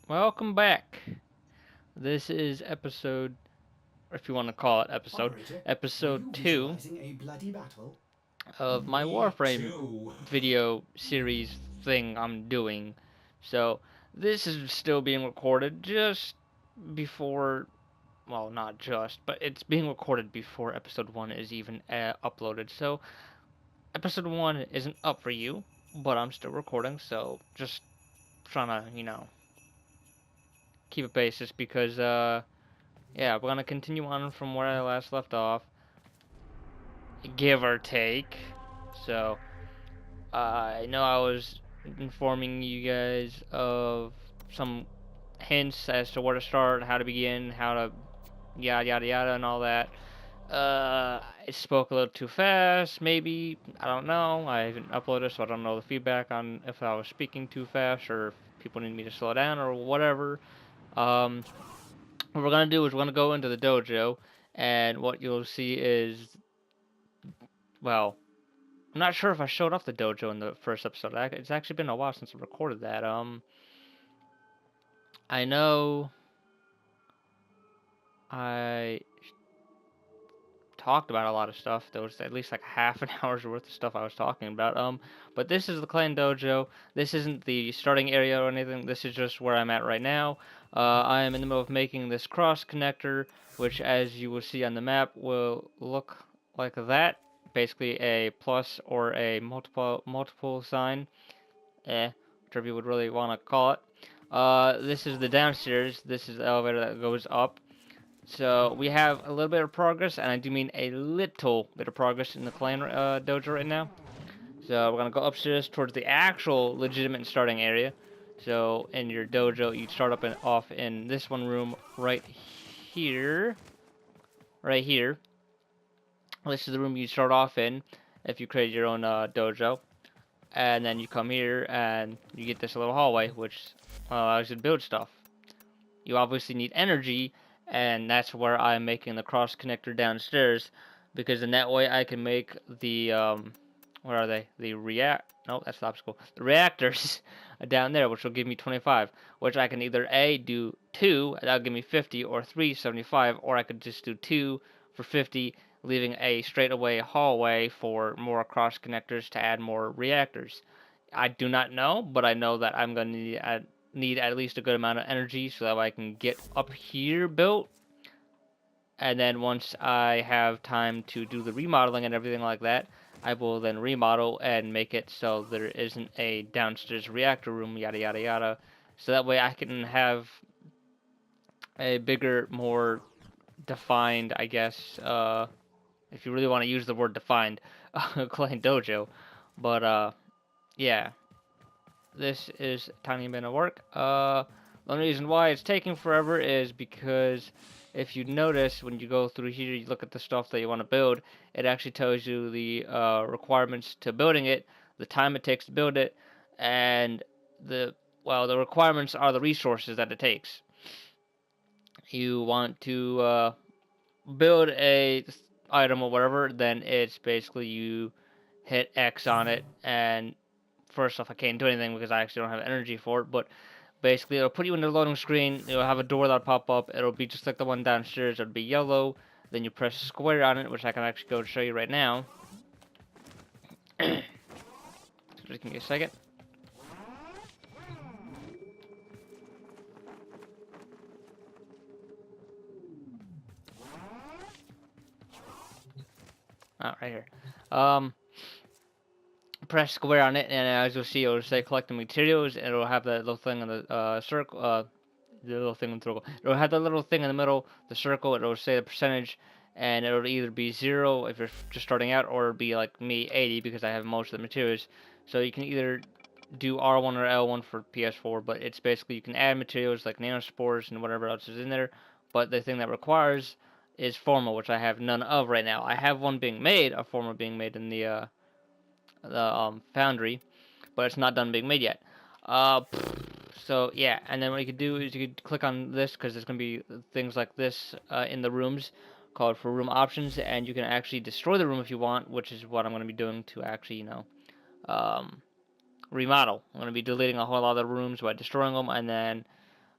Welcome back. This is episode, if you want to call it Operator, are episode you 2 visualizing a bloody battle? of my Me Warframe too. video series thing I'm doing. So, this is still being recorded just before, well, not just, but it's being recorded before episode 1 is even uploaded. So, episode 1 isn't up for you, but I'm still recording, so just trying to, keep it basis because, yeah, we're gonna continue on from where I last left off, give or take. So, I know I was informing you guys of some hints as to where to start, how to begin, how to yada yada yada, and all that. I spoke a little too fast, maybe. I don't know. I haven't uploaded, so I don't know the feedback on if I was speaking too fast or if people need me to slow down or whatever. Um, what we're gonna do is we're gonna go into the dojo, and what you'll see is, well, I'm not sure if I showed off the dojo in the first episode. It's actually been a while since I recorded that. I know I talked about a lot of stuff. There was at least like half an hour's worth of stuff I was talking about. But this is the clan dojo. This isn't the starting area or anything. This is just where I'm at right now. I am in the middle of making this cross connector, which, as you will see on the map, will look like that. Basically, a plus or a multiple sign, whichever you would really want to call it. This is the downstairs. This is the elevator that goes up. So we have a little bit of progress, and I do mean a little bit of progress in the clan dojo right now. So we're gonna go upstairs towards the actual legitimate starting area. So in your dojo, you start off in this one room right here, right here. This is the room you start off in if you create your own dojo, and then you come here and you get this little hallway, which allows you to build stuff. You obviously need energy, and that's where I'm making the cross connector downstairs, because in that way I can make the what are they? The react? No, that's the obstacle. The reactors down there, which will give me 25, which I can either A, do 2, that'll give me 50, or 3, 75, or I could just do 2 for 50, leaving a straightaway hallway for more cross connectors to add more reactors. I do not know, but I know that I'm going to need at least a good amount of energy so that I can get up here built. And then once I have time to do the remodeling and everything like that, I will then remodel and make it so there isn't a downstairs reactor room, yada yada yada. So that way I can have a bigger, more defined, I guess, if you really want to use the word defined, clan dojo. But yeah, this is a tiny bit of work. The only reason why it's taking forever is because if you notice when you go through here, you look at the stuff that you want to build, it actually tells you the requirements to building it, the time it takes to build it, and the the requirements are the resources that it takes. You want to build a item or whatever, then it's basically you hit X on it, and first off, I can't do anything because I actually don't have energy for it, but basically it'll put you in the loading screen, you'll have a door that'll pop up, it'll be just like the one downstairs, it'll be yellow, then you press square on it, which I can actually go and show you right now. So just give me a second. Oh, right here. Um, Press square on it, and as you'll see, it'll say collecting materials, and it'll have that little thing on the circle, the little thing in the circle. It'll have the little thing in the middle, the circle. It'll say the percentage, and it'll either be 0 if you're just starting out, or it'll be like me 80 because I have most of the materials. So you can either do R1 or L1 for PS4, but it's basically you can add materials like nanospores and whatever else is in there. But the thing that requires is formal, which I have none of right now. I have one being made, a formal being made in the foundry, but it's not done being made yet. Uh, so yeah, and then what you could do is you could click on this because there's gonna be things like this in the rooms called for room options, and you can actually destroy the room if you want, which is what I'm gonna be doing to actually um, remodel. I'm gonna be deleting a whole lot of the rooms by destroying them, and then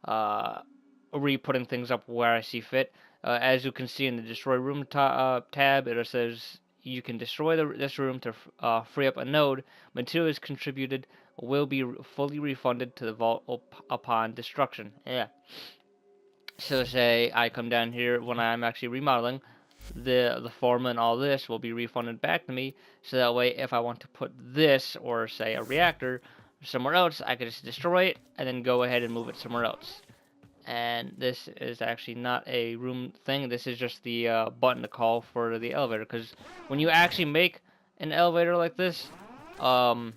uh, re-putting things up where I see fit. As you can see in the destroy room tab, it says you can destroy this room to free up a node. Materials contributed will be fully refunded to the vault upon destruction. Yeah. So say I come down here when I'm actually remodeling, the forma and all this will be refunded back to me. So that way, if I want to put this or say a reactor somewhere else, I can just destroy it and then go ahead and move it somewhere else. And this is actually not a room thing. This is just the button to call for the elevator. Because when you actually make an elevator like this, um,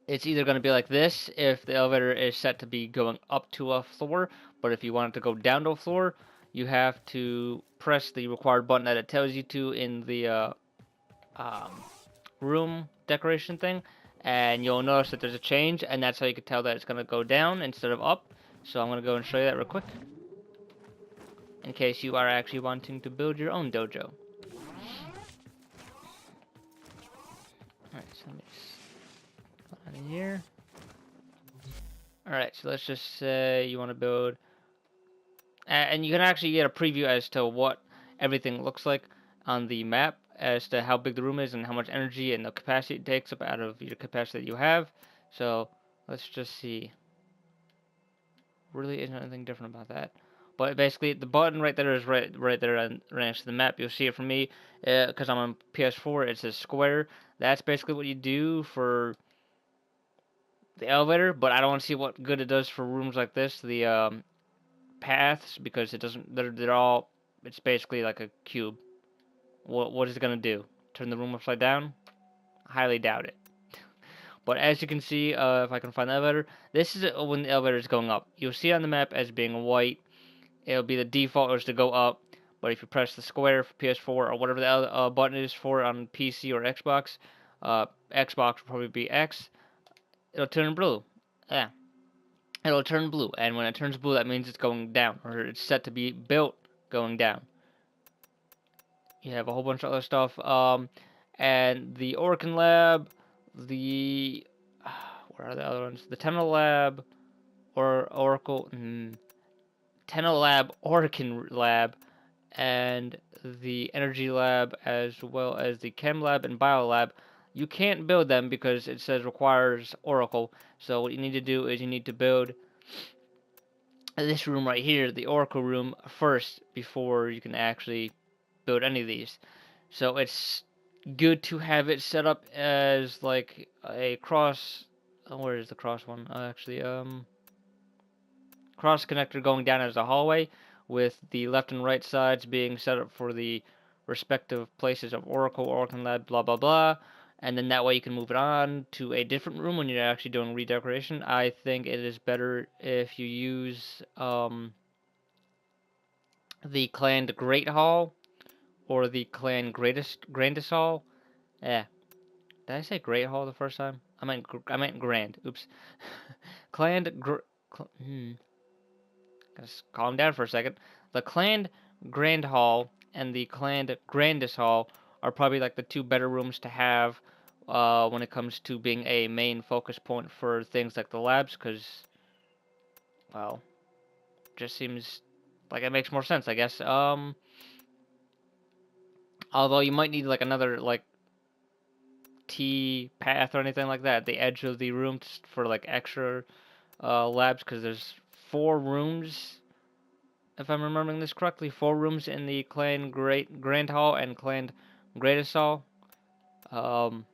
it's either going to be like this if the elevator is set to be going up to a floor, but if you want it to go down to a floor, you have to press the required button that it tells you to in the um, room decoration thing, and you'll notice that there's a change, and that's how you can tell that it's going to go down instead of up. So I'm going to go and show you that real quick, in case you are actually wanting to build your own dojo. Alright, so let me put that in here. Alright, so let's just say you want to build, and you can actually get a preview as to what everything looks like on the map, as to how big the room is and how much energy and the capacity it takes up out of your capacity that you have. So let's just see. Really isn't anything different about that. But basically, the button right there is right there right next to the map. You'll see it from me because I'm on PS4. It says square. That's basically what you do for the elevator. But I don't want to see what good it does for rooms like this. The paths, because it doesn't. They're all. It's basically like a cube. What is it gonna do? Turn the room upside down? Highly doubt it. But as you can see, if I can find the elevator, this is when the elevator is going up. You'll see on the map as being white. It'll be the default is to go up, but if you press the square for PS4 or whatever the other button is for on PC or Xbox, Xbox will probably be X, it'll turn blue. Yeah, it'll turn blue, and when it turns blue, that means it's going down, or it's set to be built going down. You have a whole bunch of other stuff, and the Orkin Lab, the where are the other ones? The Tenno Lab, or Oracle, Tenno Lab, Orkin Lab, and the Energy Lab, as well as the Chem Lab and Bio Lab. You can't build them because it says requires Oracle. So what you need to do is you need to build this room right here, the Oracle room, first before you can actually build any of these. So it's good to have it set up as like a cross. Where is the cross one? Actually, cross connector going down as a hallway, with the left and right sides being set up for the respective places of Oracle, Oracle Lab, blah blah blah, and then that way you can move it on to a different room when you're actually doing redecoration. I think it is better if you use the Clan Great Hall or the Clan Grandest Hall. Yeah, did I say Great Hall the first time? I meant Grand. Oops. Clan Just calm down for a second. The Clan Grand Hall and the Clan Grandest Hall are probably like the two better rooms to have when it comes to being a main focus point for things like the labs, because, well, just seems like it makes more sense, I guess. Although you might need like another like T path or anything like that at the edge of the room for like extra labs, because there's 4 rooms, if I'm remembering this correctly, 4 rooms in the Clan Grand Hall and Clan Greatest Hall. Um,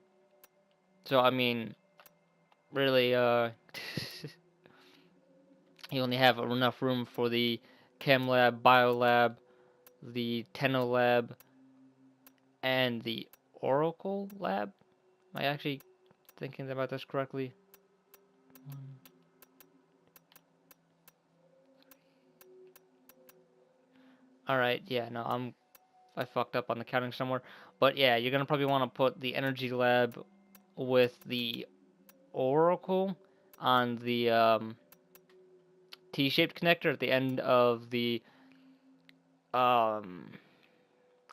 so I mean, really, you only have enough room for the Chem Lab, Bio Lab, the Tenno Lab, and the Oracle Lab. Am I actually thinking about this correctly? All right, yeah, no, I fucked up on the counting somewhere, but yeah, you're gonna probably want to put the Energy Lab with the Oracle on the T-shaped connector at the end of the um,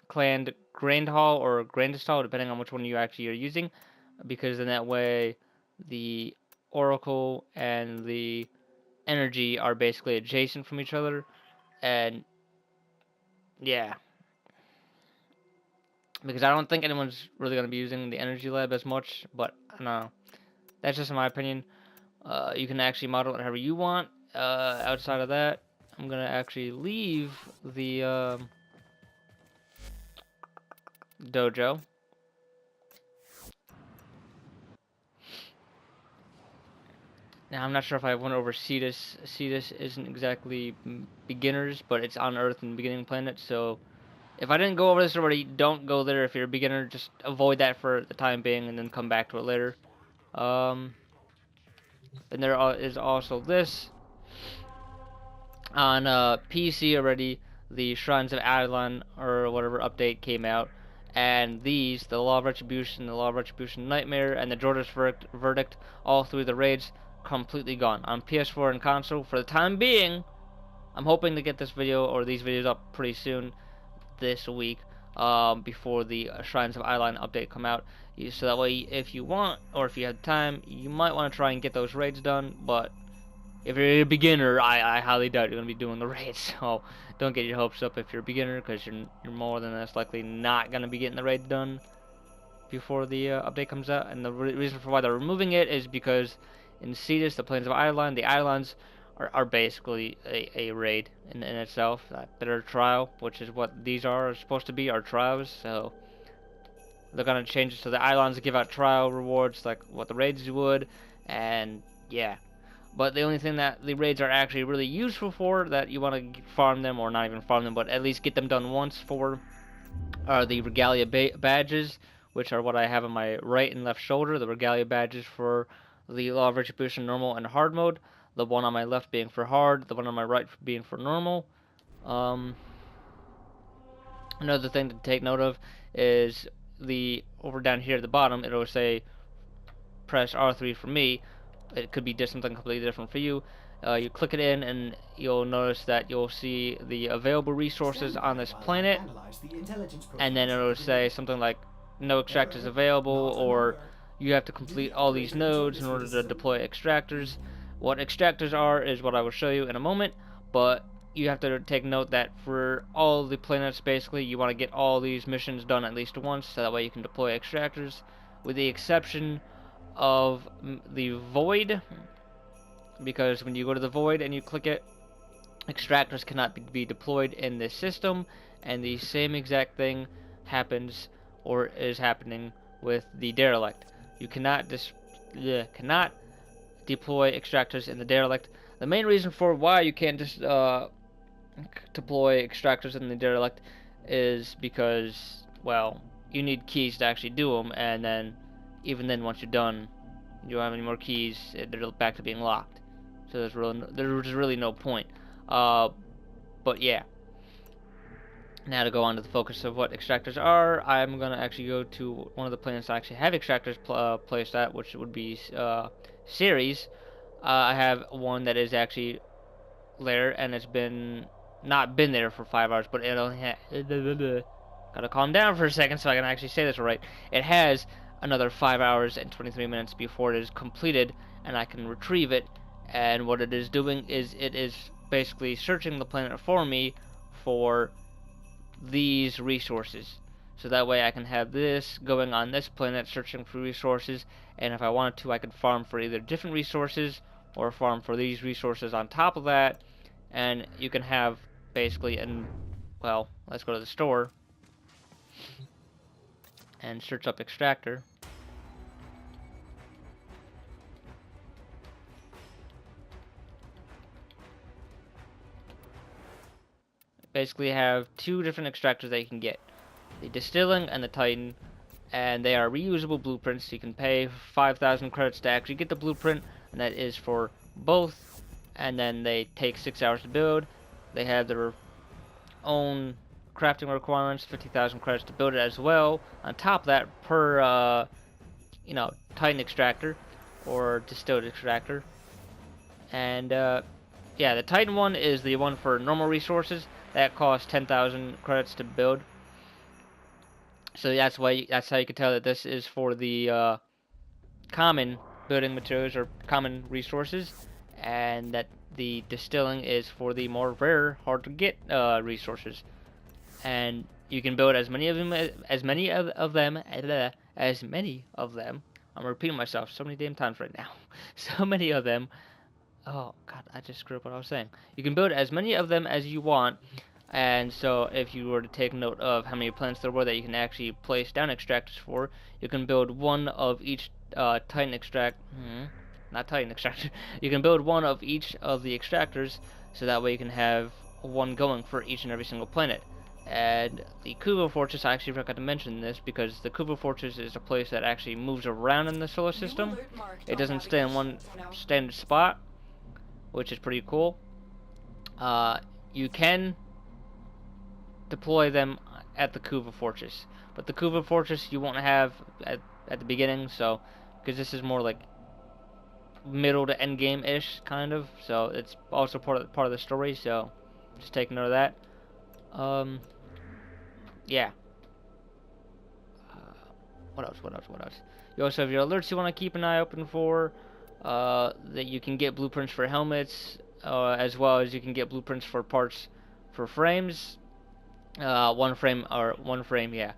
Clan Grand Hall or Grandest Hall, depending on which one you actually are using, because then that way the Oracle and the energy are basically adjacent from each other, and yeah, because I don't think anyone's really gonna be using the energy lab as much, but I don't know. That's just my opinion. You can actually model it however you want. Outside of that, I'm gonna actually leave the dojo. Now I'm not sure if I went over Cetus. Cetus isn't exactly beginners, but it's on Earth and beginning planet. So if I didn't go over this already, don't go there if you're a beginner. Just avoid that for the time being, and then come back to it later. Um, then there is also this on PC already. The Shrines of Adelan or whatever update came out, and these, the Law of Retribution, the Law of Retribution Nightmare, and the Jordan's Verdict, all through the raids, completely gone on PS4 and console for the time being. I'm hoping to get this video or these videos up pretty soon this week, before the Shrines of Adelan update come out. So that way, if you want or if you have time, you might want to try and get those raids done. But if you're a beginner, I highly doubt you're gonna be doing the raids. So don't get your hopes up if you're a beginner, because you're more than less likely not gonna be getting the raids done before the update comes out. And the reason for why they're removing it is because in Cetus, the Plains of Adelan, the islands are basically a raid in itself. That are trial, which is what these are supposed to be, are trials. So they're gonna change it so the islands give out trial rewards like what the raids would, and yeah. But the only thing that the raids are actually really useful for, that you want to farm them, or not even farm them, but at least get them done once for, are the Regalia badges, which are what I have on my right and left shoulder. The Regalia badges for the Law of Retribution normal and hard mode. The one on my left being for hard, the one on my right being for normal. Um, Another thing to take note of is the over down here at the bottom, it'll say press R3 for me. It could be something completely different for you. You click it in, and you'll notice that you'll see the available resources on this planet, and then it'll say something like no extractors available, or you have to complete all these nodes in order to deploy extractors. What extractors are is what I will show you in a moment, but you have to take note that for all the planets, basically, you want to get all these missions done at least once, so that way you can deploy extractors, with the exception of the Void, because when you go to the Void and you click it, extractors cannot be deployed in this system, and the same exact thing happens or is happening with the Derelict. You cannot cannot deploy extractors in the Derelict. The main reason for why you can't just deploy extractors in the Derelict is because, well, you need keys to actually do them, and then even then, once you're done, you don't have any more keys. They're back to being locked. So there's really no point. But yeah. Now to go on to the focus of what extractors are, I'm gonna actually go to one of the planets I actually have extractors placed at, which would be Ceres. I have one that is actually there, and it's not been there for 5 hours, but it only gotta calm down for a second so I can actually say this right. It has another 5 hours and 23 minutes before it is completed, and I can retrieve it. And what it is doing is it is basically searching the planet for me for these resources. So that way I can have this going on this planet searching for resources, and if I wanted to, I could farm for either different resources or farm for these resources on top of that, and you can have basically, and well, let's go to the store and search up extractor. Basically have two different extractors that you can get, the Distilling and the Titan, and they are reusable blueprints. You can pay 5,000 credits to actually get the blueprint, and that is for both, and then they take 6 hours to build. They have their own crafting requirements, 50,000 credits to build it as well. On top of that, per Titan extractor or distilled extractor. And yeah, the Titan one is the one for normal resources. That costs 10,000 credits to build. So that's how you can tell that this is for the common building materials or common resources. and that the distilling is for the more rare, hard to get resources. And you can build as many of them as many of them. I'm repeating myself so many damn times right now. So many of them. Oh god, I just screwed up what I was saying. You can build as many of them as you want. And so, if you were to take note of how many planets there were that you can actually place down extractors for, you can build one of each Titan extract. Not Titan extractor. You can build one of each of the extractors, so that way you can have one going for each and every single planet. And the Kubo Fortress, I actually forgot to mention this because the Kubo Fortress is a place that actually moves around in the solar system. It doesn't stay in one standard spot, which is pretty cool. You can deploy them at the Kuva Fortress, but the Kuva Fortress you won't have at the beginning, so because this is more like middle to end game ish kind of, so it's also part of the story. So just take note of that. Yeah. What else? What else? What else? You also have your alerts you want to keep an eye open for. That you can get blueprints for helmets, as well as you can get blueprints for parts for frames. One frame, yeah.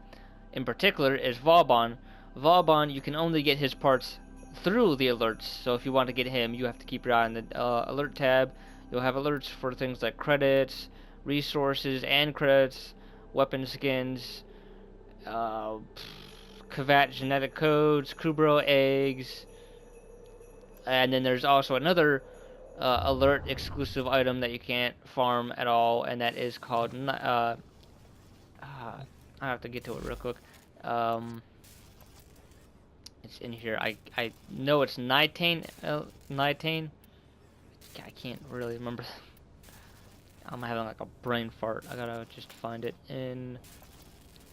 In particular is Vauban. Vauban, you can only get his parts through the alerts. So if you want to get him, you have to keep your eye on the alert tab. You'll have alerts for things like credits, resources, and credits, weapon skins, Kavat genetic codes, Kubro eggs, and then there's also another alert exclusive item that you can't farm at all, and that is called I have to get to it real quick. It's in here. I know it's Nitane. Nitane. I can't really remember. I'm having like a brain fart. I gotta just find it in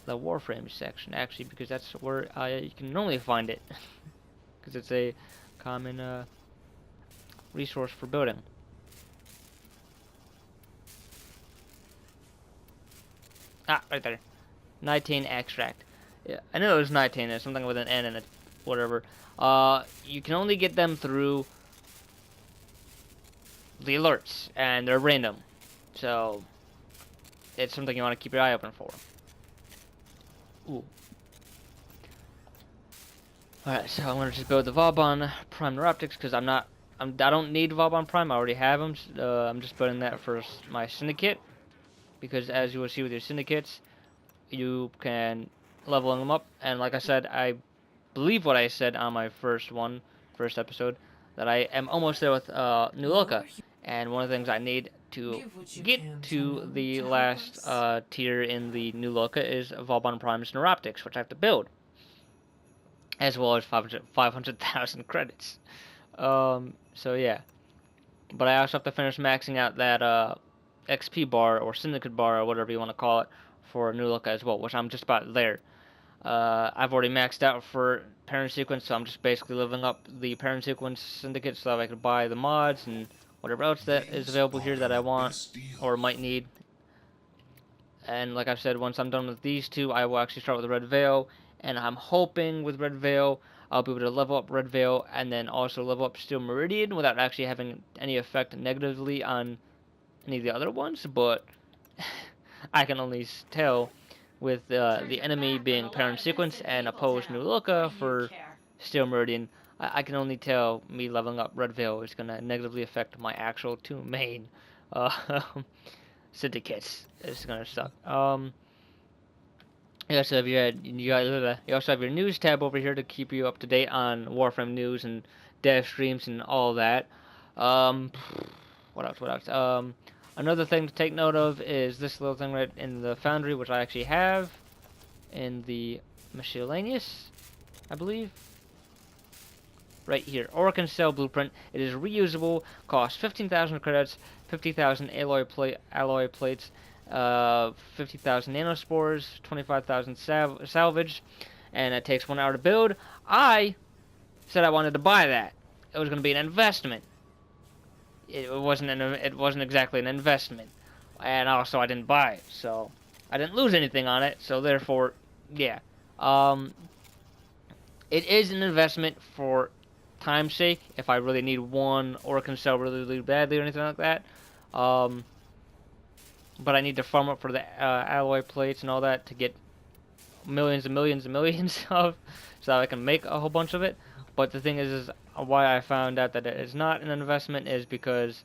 the Warframe section, actually, because that's where you can normally find it. Because it's a common resource for building. Ah, right there. Nitane extract. Yeah, I know it was Nitane. There's something with an N in it. Whatever. You can only get them through the alerts, and they're random. So, it's something you want to keep your eye open for. Ooh. Alright, so I'm gonna just build the Vauban Prime Neuroptics because I don't need Vauban Prime. I already have them. I'm just building that for my syndicate because, as you will see with your syndicates, you can level them up. And like I said, I believe what I said on my first episode, that I am almost there with New Loka. And one of the things I need to get to the last tier in the New Loka is Vauban Prime's Neuroptics, which I have to build, as well as 500,000 credits. So yeah, but I also have to finish maxing out that XP bar or Syndicate bar or whatever you want to call it for New Loka as well, which I'm just about there. I've already maxed out for Parent Sequence, so I'm just basically living up the Parent Sequence Syndicate so that I can buy the mods and whatever else that is available here that I want or might need. And like I've said, once I'm done with these two, I will actually start with the Red Veil, and I'm hoping with Red Veil I'll be able to level up Red Veil and then also level up Steel Meridian without actually having any effect negatively on any of the other ones, but I can only tell with the enemy being Parent Sequence and opposed New Loka for Steel Meridian, I can only tell me leveling up Red Veil is going to negatively affect my actual two main syndicates. It's going to suck. You also have you also have your news tab over here to keep you up to date on Warframe news and dev streams and all that. Um, what else? What else? Another thing to take note of is this little thing right in the Foundry, which I actually have in the Miscellaneous, I believe. Right here, Orcan Cell Blueprint. It is reusable, costs 15,000 credits, 50,000 alloy plates, 50,000 nanospores, 25,000 salvage, and it takes 1 hour to build. I said I wanted to buy that. It was going to be an investment. It wasn't exactly an investment, and also I didn't buy it, so I didn't lose anything on it. So therefore, yeah, it is an investment for time's sake, if I really need one Orkin cell really, really badly or anything like that. But I need to farm up for the alloy plates and all that to get millions and millions and millions of, so that I can make a whole bunch of it. But the thing is why I found out that it is not an investment is because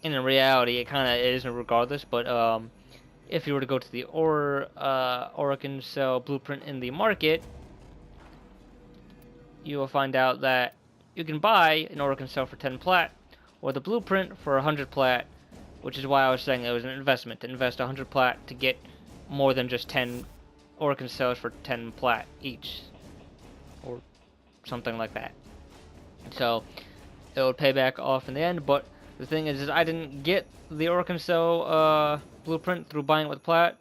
in reality it kind of is regardless. But if you were to go to the Orkin cell blueprint in the market, you will find out that you can buy an Orkin cell for 10 plat, or the blueprint for 100 plat, which is why I was saying it was an investment to invest 100 plat to get more than just 10 Orkin cells for 10 plat each, or something like that. So it would pay back off in the end. But the thing is I didn't get the Orkin cell blueprint through buying it with plat.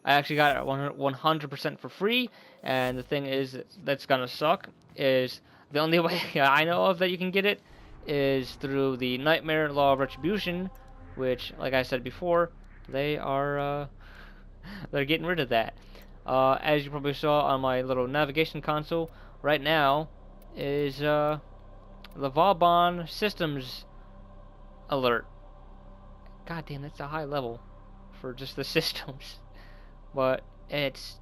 I actually got it 100% for free, and the thing is that's gonna suck is the only way I know of that you can get it is through the Nightmare Law of Retribution, which, like I said before, they are they're getting rid of that. As you probably saw on my little navigation console, right now is the Vauban systems alert. God damn, that's a high level for just the systems. But it's,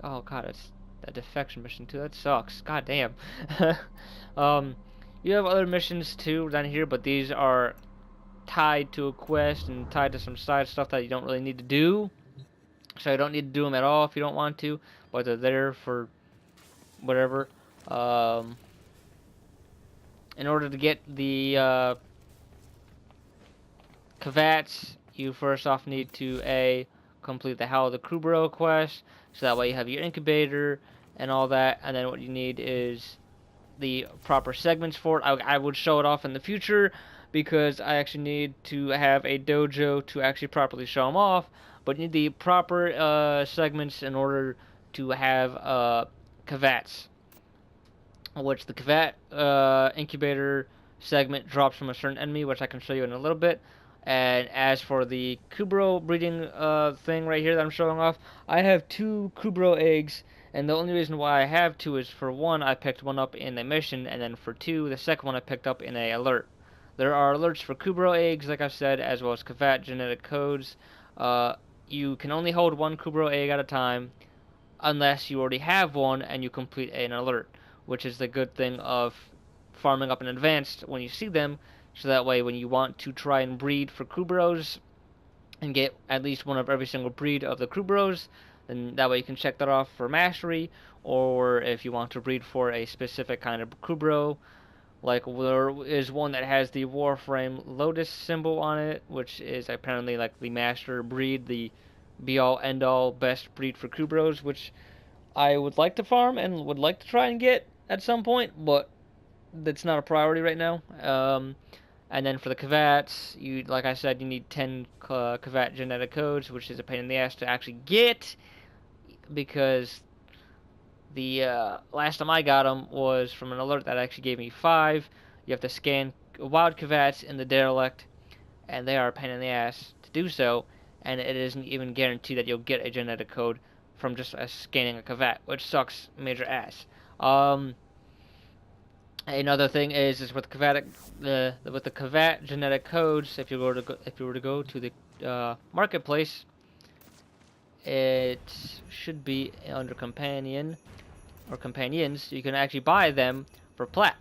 oh god, it's a defection mission too. That sucks. God damn. You have other missions too down here, but these are tied to a quest and tied to some side stuff that you don't really need to do. So you don't need to do them at all if you don't want to, but they're there for whatever. In order to get the Kavats, you first off need to complete the Howl of the Krubro quest, so that way you have your incubator and all that, and then what you need is the proper segments for it. I would show it off in the future, because I actually need to have a dojo to actually properly show them off, but you need the proper segments in order to have Kavats, which the Kavat incubator segment drops from a certain enemy, which I can show you in a little bit. And as for the Kubro breeding thing right here that I'm showing off, I have 2 Kubro eggs, and the only reason why I have 2 is, for one, I picked one up in a mission, and then for 2, the second one I picked up in a alert. There are alerts for Kubro eggs, like I said, as well as Kavat genetic codes. You can only hold 1 Kubro egg at a time, unless you already have one and you complete an alert, which is the good thing of farming up in advance when you see them, so that way when you want to try and breed for Kubros and get at least one of every single breed of the Kubros, then that way you can check that off for mastery, or if you want to breed for a specific kind of Kubro, like there is one that has the Warframe Lotus symbol on it, which is apparently like the master breed, the be-all, end-all, best breed for Kubros, which I would like to farm and would like to try and get at some point, but that's not a priority right now. And then for the Kavats, like I said, you need 10 Kavat genetic codes, which is a pain in the ass to actually get, because the last time I got them was from an alert that actually gave me 5. You have to scan wild Kavats in the derelict, and they are a pain in the ass to do so, and it isn't even guaranteed that you'll get a genetic code from just scanning a Kavat, which sucks major ass. Another thing is with with the Kavat genetic codes, if you were to go to the marketplace, it should be under companion or companions. You can actually buy them for plat,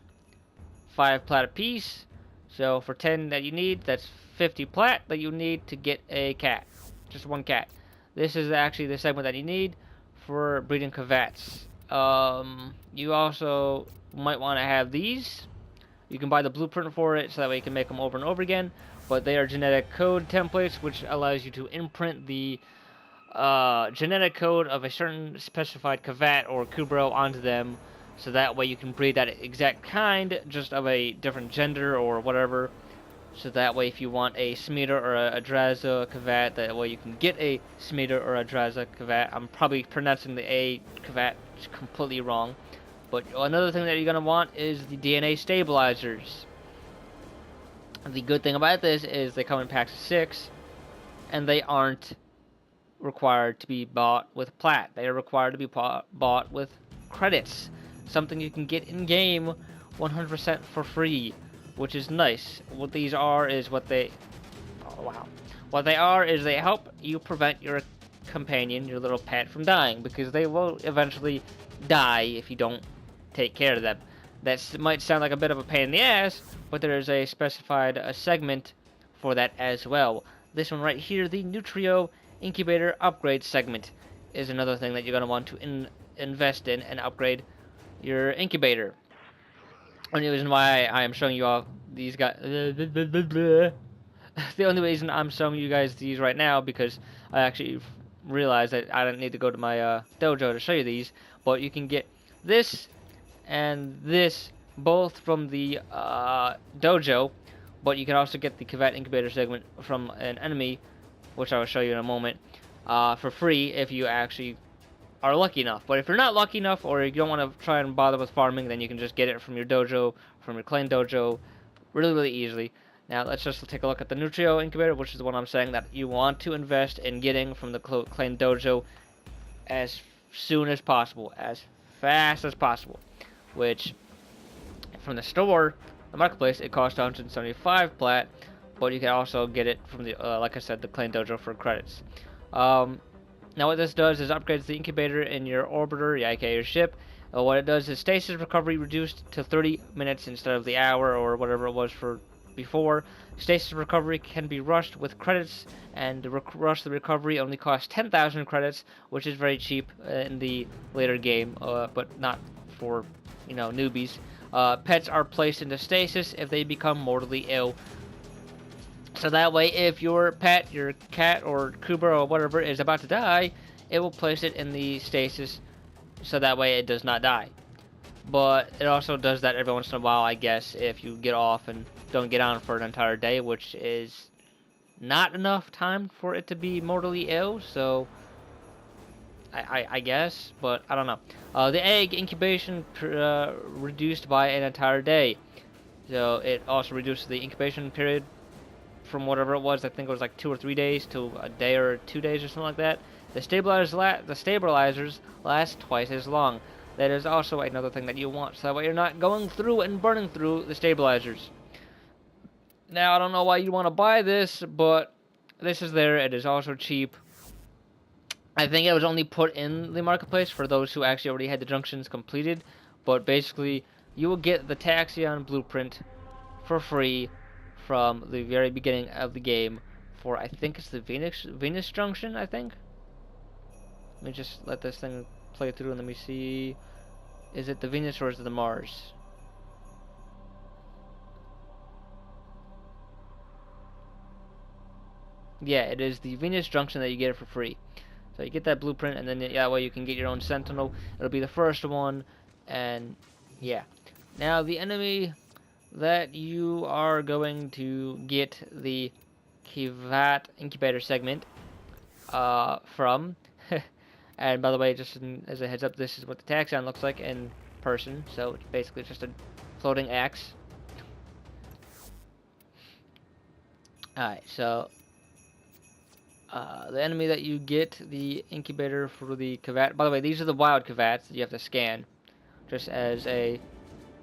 5 plat a piece. So for 10 that you need, that's 50 plat that you need to get a cat, just 1 cat. This is actually the segment that you need for breeding Kavats. You also might want to have these. You can buy the blueprint for it, so that way you can make them over and over again. But they are genetic code templates, which allows you to imprint the genetic code of a certain specified Kavat or Kubro onto them, so that way you can breed that exact kind, just of a different gender or whatever. So that way, if you want a Smeater or a Draza Kavat, that way you can get a Smeater or a Draza Kavat. I'm probably pronouncing the A Kavat completely wrong. But another thing that you're going to want is the DNA stabilizers. The good thing about this is they come in packs of 6, and they aren't required to be bought with plat. They are required to be bought with credits. something you can get in game 100% for free, which is nice. What these are is what they oh wow. What they are is they help you prevent your companion, your little pet, from dying, because they will eventually die if you don't take care of them. That might sound like a bit of a pain in the ass, but there is a specified segment for that as well. This one right here, the Nutrio Incubator Upgrade segment, is another thing that you're going to want to invest in and upgrade your incubator. Only reason why I am showing you all these guys. The only reason I'm showing you guys these right now because I actually realized that I didn't need to go to my dojo to show you these, but you can get this and this both from the dojo, but you can also get the Cavat Incubator segment from an enemy, which I will show you in a moment, for free if you actually are lucky enough. But if you're not lucky enough, or you don't want to try and bother with farming, then you can just get it from your dojo, from your clan dojo, really easily. Now let's just take a look at the Nutrio Incubator, which is the one I'm saying that you want to invest in getting from the clan dojo as soon as possible, as fast as possible. Which, from the store, the marketplace, it costs 175 plat, but you can also get it from the, like I said, the clan dojo for credits. Now what this does is upgrades the incubator in your orbiter, aka your ship. What it does is stasis recovery reduced to 30 minutes instead of the hour or whatever it was for before. Stasis recovery can be rushed with credits, and to rush the recovery only costs 10,000 credits, which is very cheap in the later game, but not for, newbies. Pets are placed into stasis if they become mortally ill. So that way, if your pet, your cat or Kubra or whatever is about to die, it will place it in the stasis so that way it does not die. But it also does that every once in a while, I guess, if you get off and don't get on for an entire day, which is not enough time for it to be mortally ill, so I guess, but I don't know. The egg incubation reduced by an entire day. So it also reduces the incubation period from whatever it was. I think it was like 2 or 3 days to a day or 2 days or something like that. The stabilizers last twice as long. That is also another thing that you want, so that way you're not going through and burning through the stabilizers. Now, I don't know why you want to buy this, but this is there. It is also cheap. I think it was only put in the marketplace for those who actually already had the junctions completed, but basically, you will get the Taxion blueprint for free from the very beginning of the game for, I think it's the Venus junction, I think. Let me just let this thing play through and let me see. Is it the Venus or is it the Mars? Yeah, it is the Venus junction that you get it for free. So you get that blueprint, and then that way you can get your own Sentinel. It'll be the first one, and yeah. Now the enemy that you are going to get the Kivat Incubator segment from. And by the way, just as a heads up, this is what the Taxion looks like in person. So it's basically just a floating axe. Alright, so the enemy that you get the incubator for the Kavat. By the way, these are the wild Kavats that you have to scan, just as a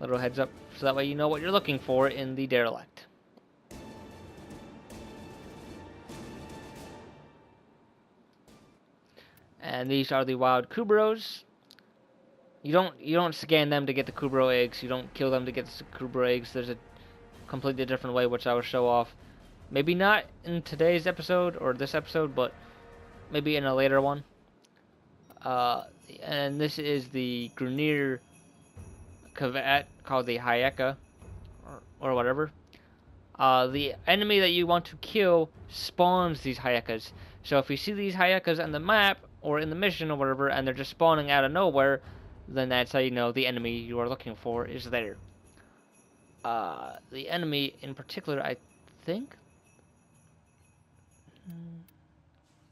little heads up, so that way you know what you're looking for in the derelict. And these are the wild Kubros. You don't scan them to get the Kubro eggs. You don't kill them to get the Kubro eggs. There's a completely different way, which I will show off. Maybe not in today's episode or this episode, but maybe in a later one. And this is the Grunier Kavat called the Hayeka, or whatever. The enemy that you want to kill spawns these Hayekas. So if you see these Hayekas on the map or in the mission or whatever, and they're just spawning out of nowhere, then that's how you know the enemy you are looking for is there. The enemy in particular, I think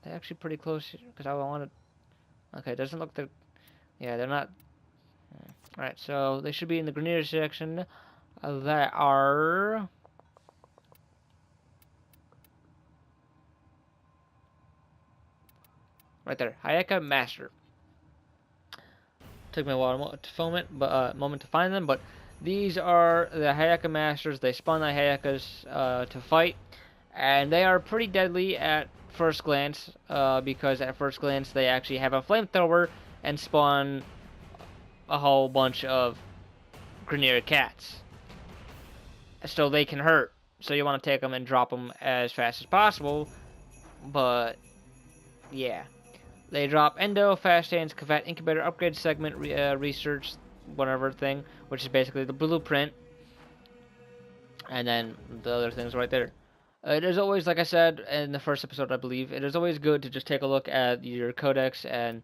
they're actually pretty close because I wanted. Okay, it doesn't look that. Yeah, they're not. Alright, so they should be in the Grenier section. That are. Right there, Hayeka Master. Took me a while to film it, but moment to find them. But these are the Hayaka Masters. They spawn the Hayakas to fight, and they are pretty deadly at first glance. Because at first glance they actually have a flamethrower and spawn a whole bunch of Grenier cats, so they can hurt. So you want to take them and drop them as fast as possible. But yeah. They drop Endo, Fast Hands, Cavat Incubator, Upgrade Segment, Research, whatever thing, which is basically the blueprint, and then the other things right there. It is always, like I said in the first episode, I believe, it is always good to just take a look at your codex and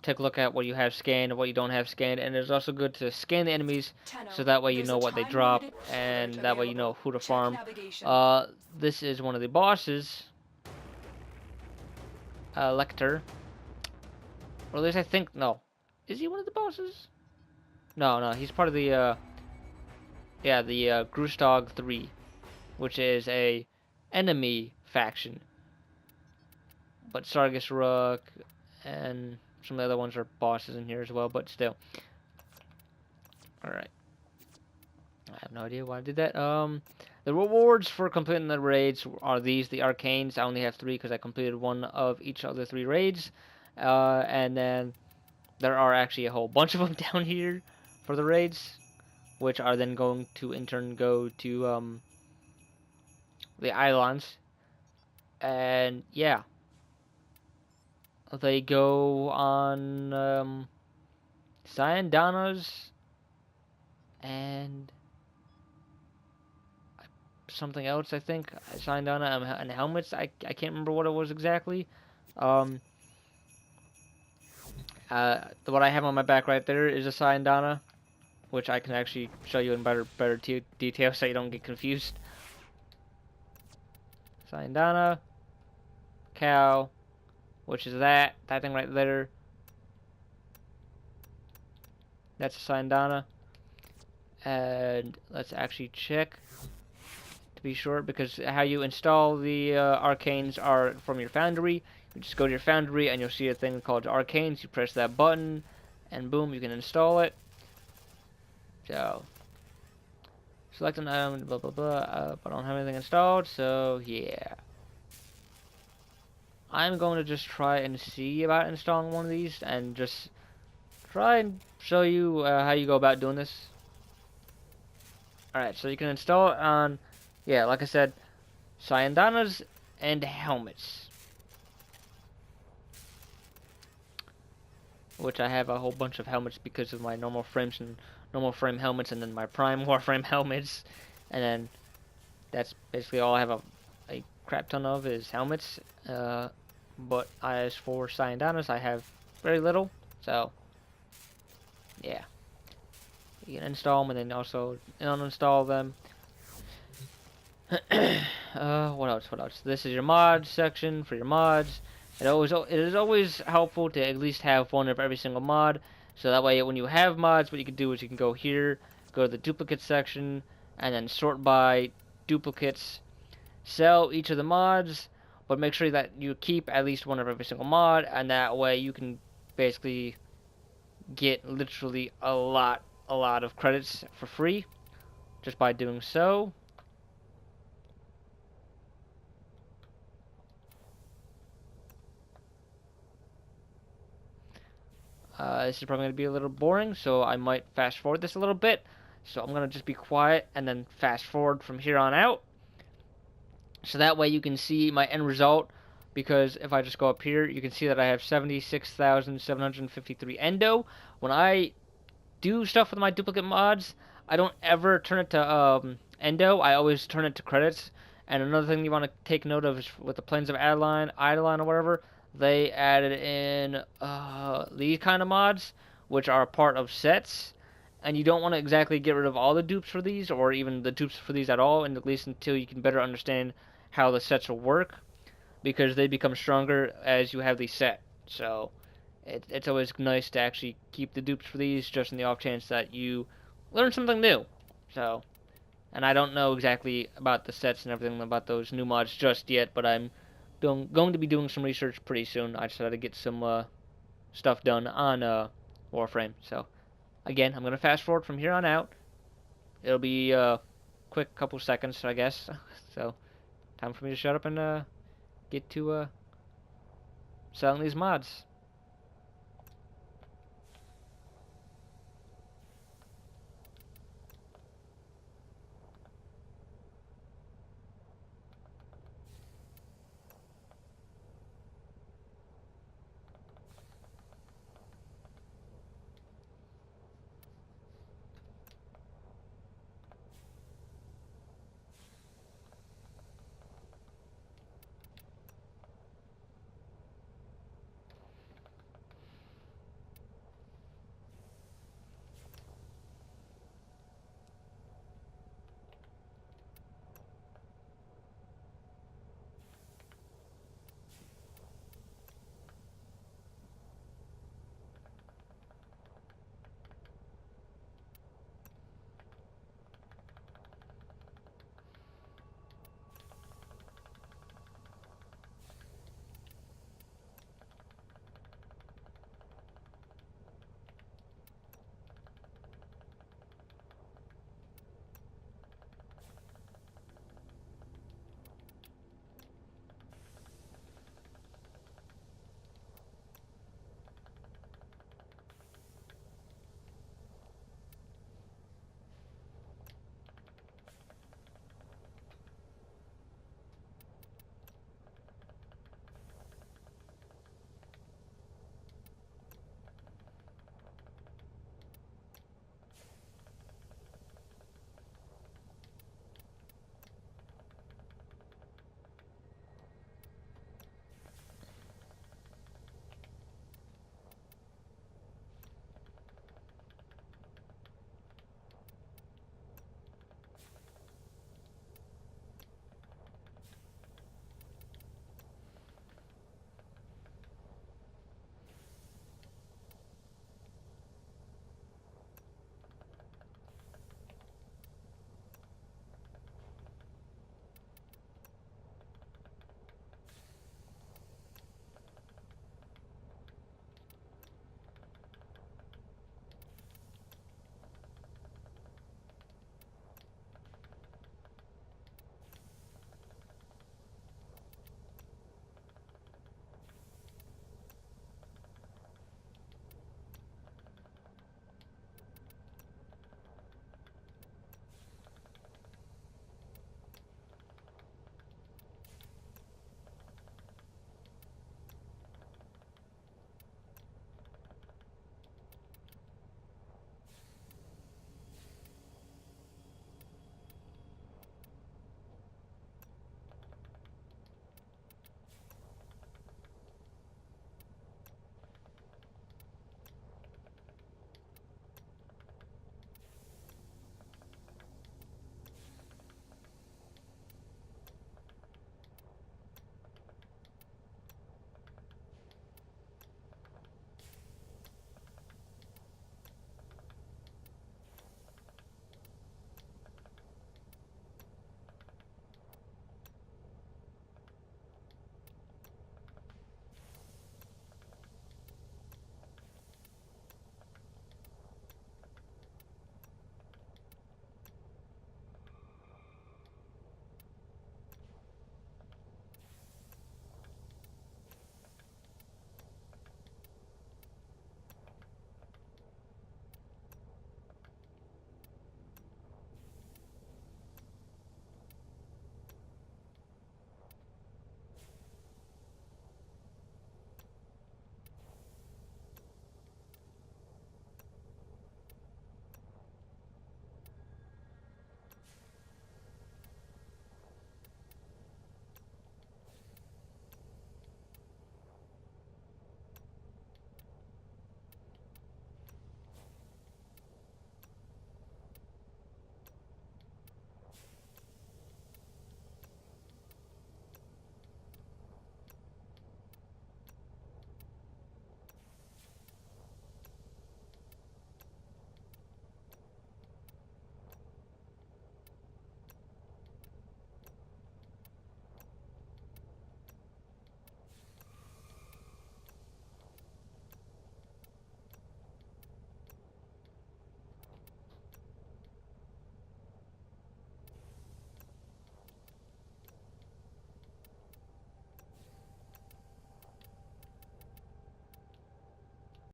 take a look at what you have scanned and what you don't have scanned, and it is also good to scan the enemies so that way you know what they drop, and that way you know who to farm. This is one of the bosses, Lecter. Or at least I think, no. Is he one of the bosses? No, he's part of the, Grustog 3, which is a enemy faction. But Sargus Rook and some of the other ones are bosses in here as well, but still. Alright. I have no idea why I did that. The rewards for completing the raids are these, the Arcanes. I only have 3 because I completed one of each of the 3 raids. And then there are actually a whole bunch of them down here for the raids, which are then going to in turn go to the islands. And yeah, they go on Cyandanas and something else, I think. Cyandana and helmets. I can't remember what it was exactly. What I have on my back right there is a Cyandana, which I can actually show you in better detail so you don't get confused. Cyandana, cow, which is that thing right there. That's a Cyandana. And let's actually check to be sure, because how you install the arcanes are from your foundry. You just go to your foundry and you'll see a thing called arcanes. You press that button and boom, you can install it. So select an item, blah blah blah, but I don't have anything installed, so yeah. I'm going to just try and see about installing one of these and just try and show you how you go about doing this. Alright, so you can install it on, yeah, like I said, Cyandanas and helmets. Which I have a whole bunch of helmets because of my normal frames and normal frame helmets, and then my prime Warframe helmets. And then that's basically all I have a crap ton of is helmets. But as for Cyandanas, I have very little. So, yeah. You can install them and then also uninstall them. What else? This is your mods section for your mods. It is always helpful to at least have one of every single mod, so that way when you have mods, what you can do is you can go here, go to the duplicate section, and then sort by duplicates. Sell each of the mods, but make sure that you keep at least one of every single mod, and that way you can basically get literally a lot of credits for free just by doing so. This is probably going to be a little boring, so I might fast forward this a little bit. So I'm going to just be quiet and then fast forward from here on out. So that way you can see my end result, because if I just go up here, you can see that I have 76,753 endo. When I do stuff with my duplicate mods, I don't ever turn it to endo. I always turn it to credits. And another thing you want to take note of is with the Plains of Adeline or whatever, they added in these kind of mods, which are part of sets. And you don't want to exactly get rid of all the dupes for these, or even the dupes for these at all, and at least until you can better understand how the sets will work, because they become stronger as you have these set. So it's always nice to actually keep the dupes for these, just in the off chance that you learn something new. So, and I don't know exactly about the sets and everything about those new mods just yet, but I'm going to be doing some research pretty soon. I just had to get some stuff done on Warframe. So again, I'm gonna fast forward from here on out. It'll be a quick couple seconds, I guess. So time for me to shut up and get to selling these mods.